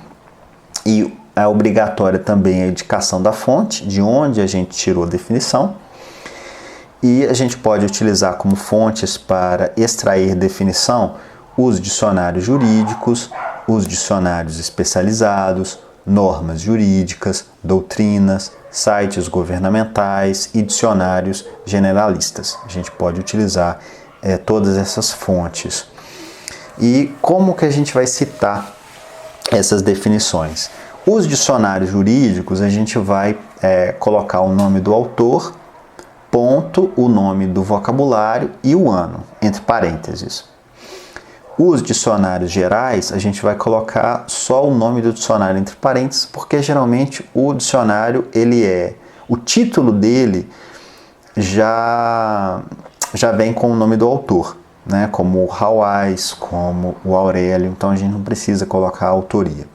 E é obrigatória também a indicação da fonte, de onde a gente tirou a definição, e a gente pode utilizar como fontes para extrair definição os dicionários jurídicos, os dicionários especializados, normas jurídicas, doutrinas, sites governamentais e dicionários generalistas. A gente pode utilizar todas essas fontes. E como que a gente vai citar essas definições? Os dicionários jurídicos, a gente vai colocar o nome do autor, ponto, o nome do vocabulário e o ano, entre parênteses. Os dicionários gerais, a gente vai colocar só o nome do dicionário entre parênteses, porque geralmente o dicionário, o título dele já vem com o nome do autor, né? Como o Hawais, como o Aurélio, então a gente não precisa colocar a autoria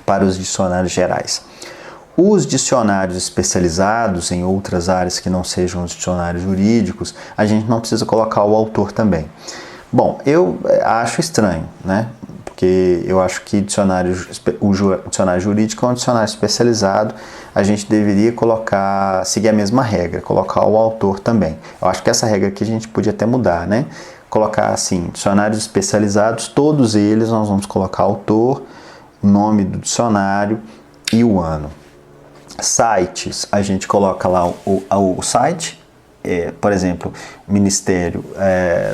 para os dicionários gerais. Os dicionários especializados em outras áreas que não sejam os dicionários jurídicos, a gente não precisa colocar o autor também. Bom, eu acho estranho, né? Porque eu acho que o dicionário jurídico é um dicionário especializado, a gente deveria seguir a mesma regra, colocar o autor também. Eu acho que essa regra aqui a gente podia até mudar, né? Colocar assim, dicionários especializados, todos eles nós vamos colocar autor, nome do dicionário e o ano. Sites, a gente coloca lá o site, por exemplo, Ministério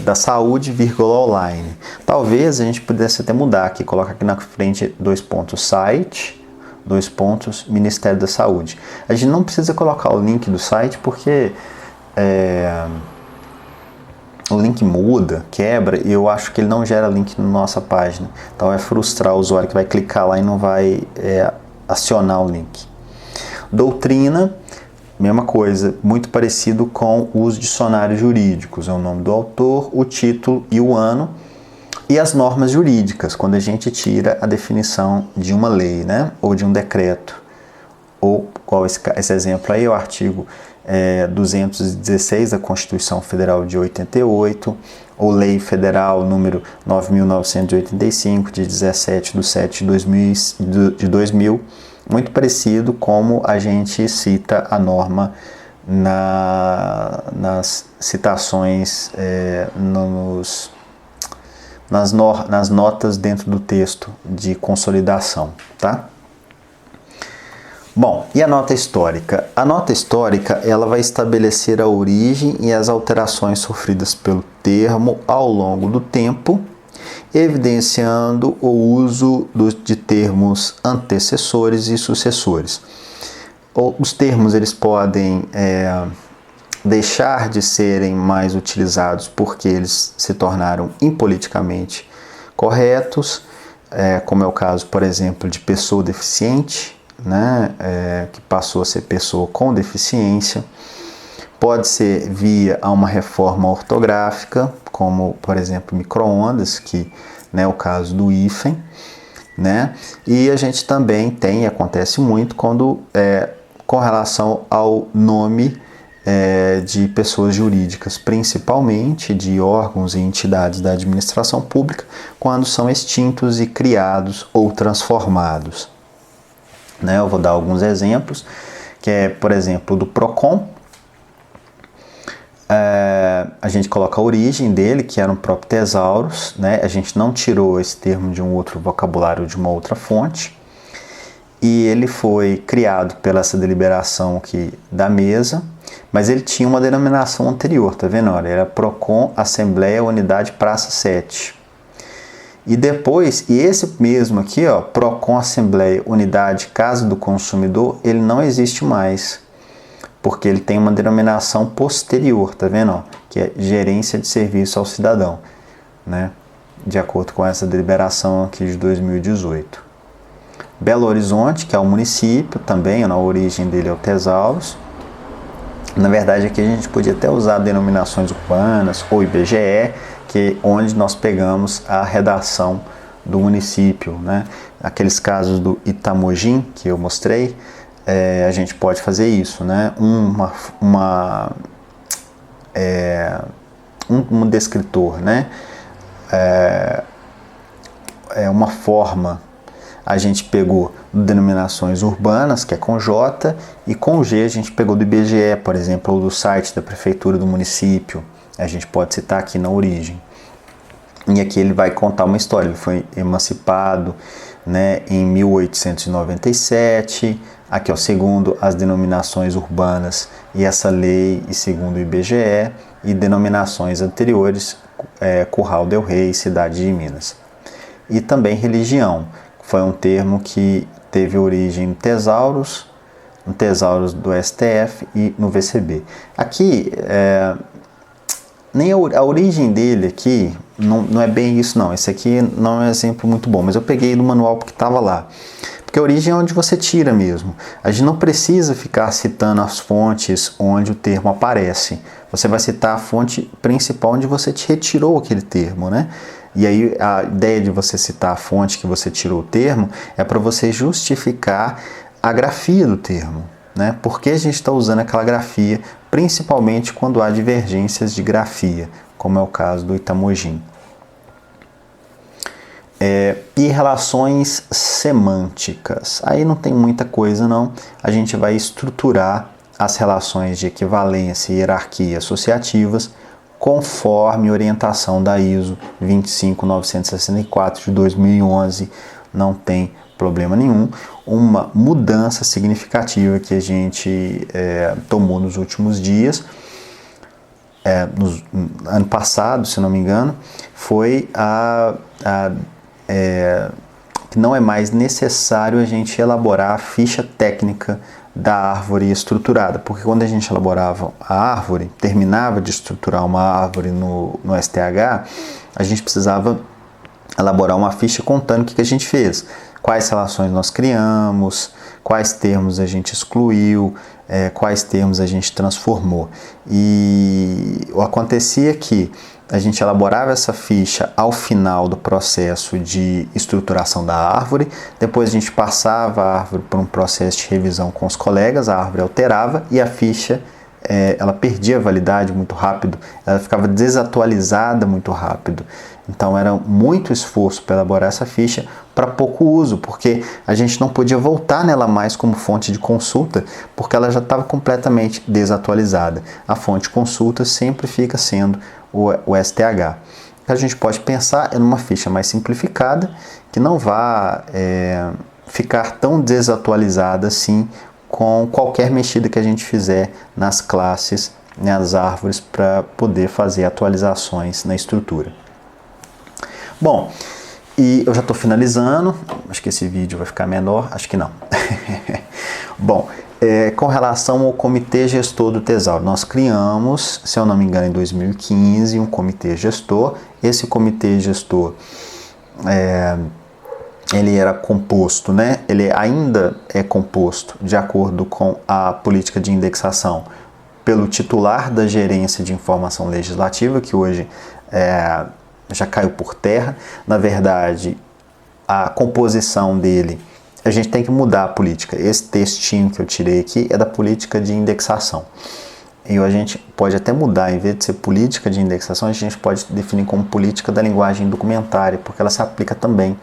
da Saúde, online. Talvez a gente pudesse até mudar aqui, coloca aqui na frente 2 pontos site, 2 pontos Ministério da Saúde. A gente não precisa colocar o link do site porque o link muda, quebra, e eu acho que ele não gera link na nossa página. Então vai frustrar o usuário que vai clicar lá e não vai acionar o link. Doutrina, mesma coisa, muito parecido com os dicionários jurídicos. É o nome do autor, o título e o ano. E as normas jurídicas, quando a gente tira a definição de uma lei, né? Ou de um decreto. Ou, qual esse exemplo aí, é o artigo 216 da Constituição Federal de 88, ou Lei Federal número 9.985, de 17/7/2000, de 2000, muito parecido como a gente cita a norma nas citações, nas notas dentro do texto de consolidação, tá? Bom, e a nota histórica? A nota histórica, ela vai estabelecer a origem e as alterações sofridas pelo termo ao longo do tempo, evidenciando o uso de termos antecessores e sucessores. Os termos eles podem deixar de serem mais utilizados porque eles se tornaram impoliticamente corretos, como é o caso, por exemplo, de pessoa deficiente, né, que passou a ser pessoa com deficiência. Pode ser via a uma reforma ortográfica, como, por exemplo, micro-ondas, que é o caso do hífen, né? E a gente também acontece muito quando, com relação ao nome de pessoas jurídicas, principalmente de órgãos e entidades da administração pública, quando são extintos e criados ou transformados. Né? Eu vou dar alguns exemplos, que é, por exemplo, do PROCON. A gente coloca a origem dele, que era um próprio tesauros, né? A gente não tirou esse termo de um outro vocabulário, de uma outra fonte, e ele foi criado pela essa deliberação aqui da mesa, mas ele tinha uma denominação anterior, tá vendo? Olha, era PROCON, Assembleia, Unidade, Praça 7. E depois, esse mesmo aqui, ó, PROCON, Assembleia, Unidade, Casa do Consumidor, ele não existe mais, porque ele tem uma denominação posterior, tá vendo? Ó, que é Gerência de Serviço ao Cidadão, né? De acordo com essa deliberação aqui de 2018. Belo Horizonte, que é o município, também, na origem dele é o Tesauros. Na verdade, aqui a gente podia até usar denominações urbanas ou IBGE, que onde nós pegamos a redação do município, né? Aqueles casos do Itamojim que eu mostrei, a gente pode fazer isso, né? Um descritor, né? Uma forma, a gente pegou denominações urbanas, que é com J, e com G a gente pegou do IBGE, por exemplo, ou do site da prefeitura do município. A gente pode citar aqui na origem. E aqui ele vai contar uma história. Ele foi emancipado, né, em 1897. Aqui, ó, segundo as denominações urbanas e essa lei, e segundo o IBGE, e denominações anteriores, Curral del Rei, Cidade de Minas. E também religião. Foi um termo que teve origem no Tesauros do STF e no VCB. Aqui, nem a origem dele aqui, não é bem isso não. Esse aqui não é um exemplo muito bom, mas eu peguei do manual porque estava lá. Porque a origem é onde você tira mesmo. A gente não precisa ficar citando as fontes onde o termo aparece. Você vai citar a fonte principal onde você retirou aquele termo, né? E aí a ideia de você citar a fonte que você tirou o termo é para você justificar a grafia do termo, né? Por que a gente está usando aquela grafia, principalmente quando há divergências de grafia, como é o caso do Itamojim. E relações semânticas. Aí não tem muita coisa não, a gente vai estruturar as relações de equivalência, hierarquia associativas, conforme orientação da ISO 25964 de 2011, não tem problema nenhum. Uma mudança significativa que a gente tomou nos últimos dias, ano passado, se não me engano, foi que não é mais necessário a gente elaborar a ficha técnica da árvore estruturada, porque quando a gente elaborava a árvore, terminava de estruturar uma árvore no STH, a gente precisava elaborar uma ficha contando o que a gente fez, quais relações nós criamos, quais termos a gente excluiu, quais termos a gente transformou. E acontecia que a gente elaborava essa ficha ao final do processo de estruturação da árvore, depois a gente passava a árvore por um processo de revisão com os colegas, a árvore alterava e a ficha ela perdia a validade muito rápido, ela ficava desatualizada muito rápido. Então era muito esforço para elaborar essa ficha para pouco uso, porque a gente não podia voltar nela mais como fonte de consulta, porque ela já estava completamente desatualizada. A fonte de consulta sempre fica sendo o STH. A gente pode pensar em uma ficha mais simplificada, que não vá ficar tão desatualizada assim com qualquer mexida que a gente fizer nas classes, nas árvores, para poder fazer atualizações na estrutura. Bom, e eu já estou finalizando, acho que esse vídeo vai ficar menor, acho que não. Bom, com relação ao comitê gestor do Tesauro, nós criamos, se eu não me engano, em 2015, um comitê gestor. Esse comitê gestor, ele era composto, né? Ele ainda é composto, de acordo com a política de indexação, pelo titular da Gerência de Informação Legislativa, que hoje já caiu por terra. Na verdade, a composição dele, a gente tem que mudar a política. Esse textinho que eu tirei aqui é da política de indexação. E a gente pode até mudar, em vez de ser política de indexação, a gente pode definir como política da linguagem documentária, porque ela se aplica também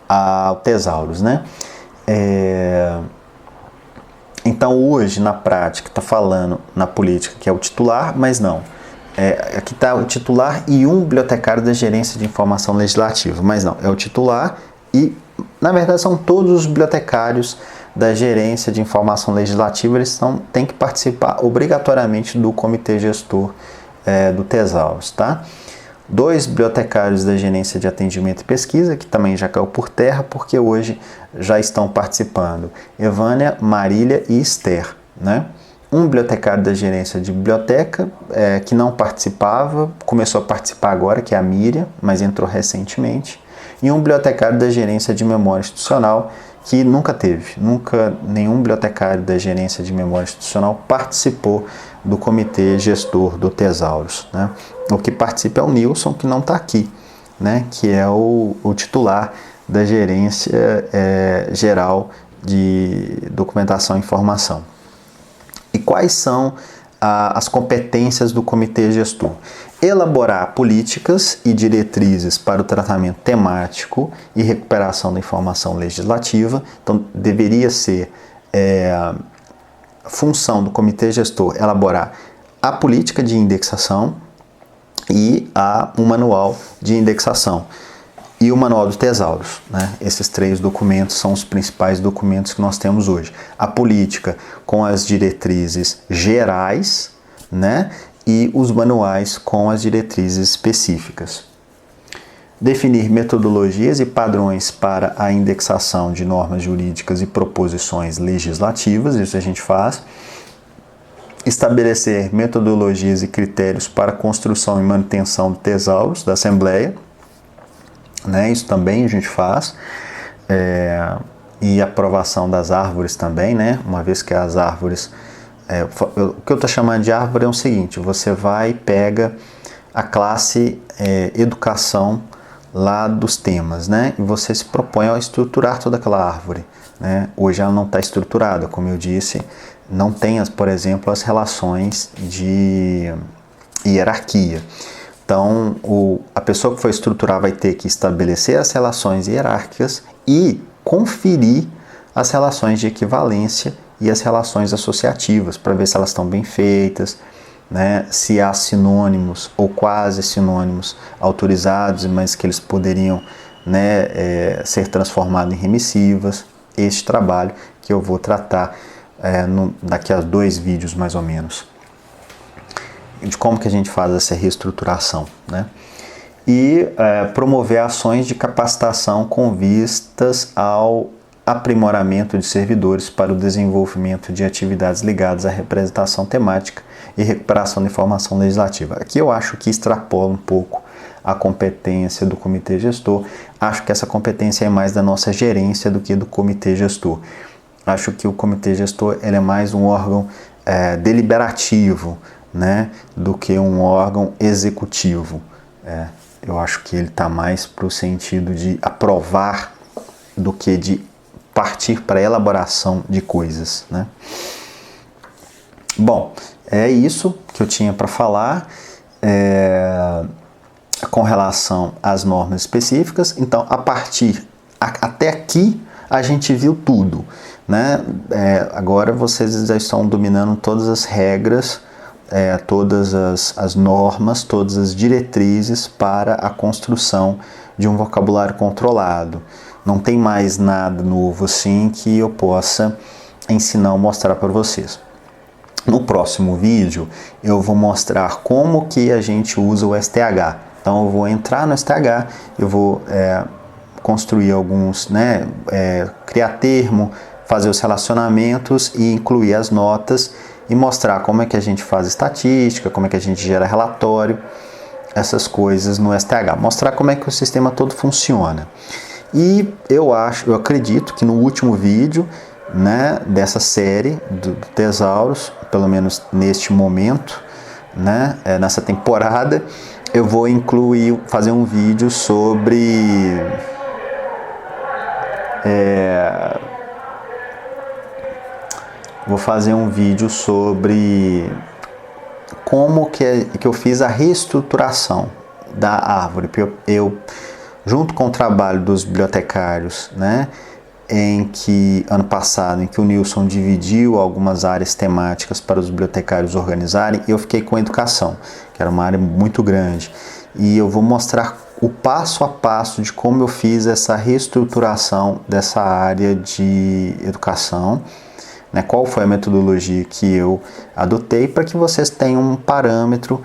ao Tesauros, né? Então hoje, na prática, está falando na política que é o titular, mas não. Aqui está o titular e um bibliotecário da Gerência de Informação Legislativa, mas não, é o titular e, na verdade, são todos os bibliotecários da Gerência de Informação Legislativa, eles têm que participar obrigatoriamente do comitê gestor do Tesauros, tá? 2 bibliotecários da Gerência de Atendimento e Pesquisa, que também já caiu por terra, porque hoje já estão participando, Evânia, Marília e Esther, né? Um bibliotecário da Gerência de Biblioteca, que não participava, começou a participar agora, que é a Miriam, mas entrou recentemente. E um bibliotecário da Gerência de Memória Institucional, que nunca nenhum bibliotecário da Gerência de Memória Institucional participou do comitê gestor do Tesauros, né? O que participa é o Nilson, que não está aqui, né, que é o titular da Gerência Geral de Documentação e Informação. E quais são as competências do Comitê Gestor? Elaborar políticas e diretrizes para o tratamento temático e recuperação da informação legislativa. Então, deveria ser função do Comitê Gestor elaborar a política de indexação e um manual de indexação e o manual do Tesaurus, né? Esses 3 documentos são os principais documentos que nós temos hoje. A política com as diretrizes gerais, né? E os manuais com as diretrizes específicas. Definir metodologias e padrões para a indexação de normas jurídicas e proposições legislativas, isso a gente faz. Estabelecer metodologias e critérios para a construção e manutenção do Tesaurus da Assembleia, né? Isso também a gente faz. E aprovação das árvores também, né? Uma vez que as árvores... o que eu estou chamando de árvore é o seguinte: você vai e pega a classe educação lá dos temas, né? E você se propõe a estruturar toda aquela árvore, né? Hoje ela não está estruturada, como eu disse, não tem, por exemplo, as relações de hierarquia. Então, a pessoa que for estruturar vai ter que estabelecer as relações hierárquicas e conferir as relações de equivalência e as relações associativas, para ver se elas estão bem feitas, né? Se há sinônimos ou quase sinônimos autorizados, mas que eles poderiam, né, ser transformados em remissivas. Este trabalho que eu vou tratar daqui a 2 vídeos mais ou menos, de como que a gente faz essa reestruturação, né? E promover ações de capacitação com vistas ao aprimoramento de servidores para o desenvolvimento de atividades ligadas à representação temática e recuperação da informação legislativa. Aqui eu acho que extrapola um pouco a competência do Comitê Gestor. Acho que essa competência é mais da nossa gerência do que do Comitê Gestor. Acho que o Comitê Gestor ele é mais um órgão deliberativo, né, do que um órgão executivo. Eu acho que ele está mais para o sentido de aprovar do que de partir para a elaboração de coisas, né? Bom, é isso que eu tinha para falar com relação às normas específicas. Então, até aqui a gente viu tudo, né? Agora vocês já estão dominando todas as regras, todas as normas, todas as diretrizes para a construção de um vocabulário controlado. Não tem mais nada novo assim que eu possa ensinar ou mostrar para vocês. No próximo vídeo eu vou mostrar como que a gente usa o STH. Então eu vou entrar no STH, eu vou construir alguns, né, criar termo, fazer os relacionamentos e incluir as notas e mostrar como é que a gente faz estatística, como é que a gente gera relatório, essas coisas no STH. Mostrar como é que o sistema todo funciona. E eu acredito que no último vídeo, né, dessa série do Tesaurus, pelo menos neste momento, né, nessa temporada, eu vou fazer um vídeo sobre como que eu fiz a reestruturação da árvore. Eu junto com o trabalho dos bibliotecários, né, ano passado, em que o Nilson dividiu algumas áreas temáticas para os bibliotecários organizarem, eu fiquei com a educação, que era uma área muito grande. E eu vou mostrar o passo a passo de como eu fiz essa reestruturação dessa área de educação, né, qual foi a metodologia que eu adotei, para que vocês tenham um parâmetro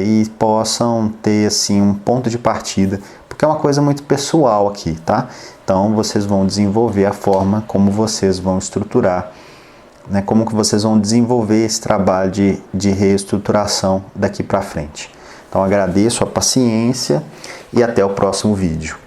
e possam ter assim, um ponto de partida, porque é uma coisa muito pessoal aqui, tá? Então vocês vão desenvolver a forma como vocês vão estruturar, né, como que vocês vão desenvolver esse trabalho de reestruturação daqui para frente. Então agradeço a paciência e até o próximo vídeo.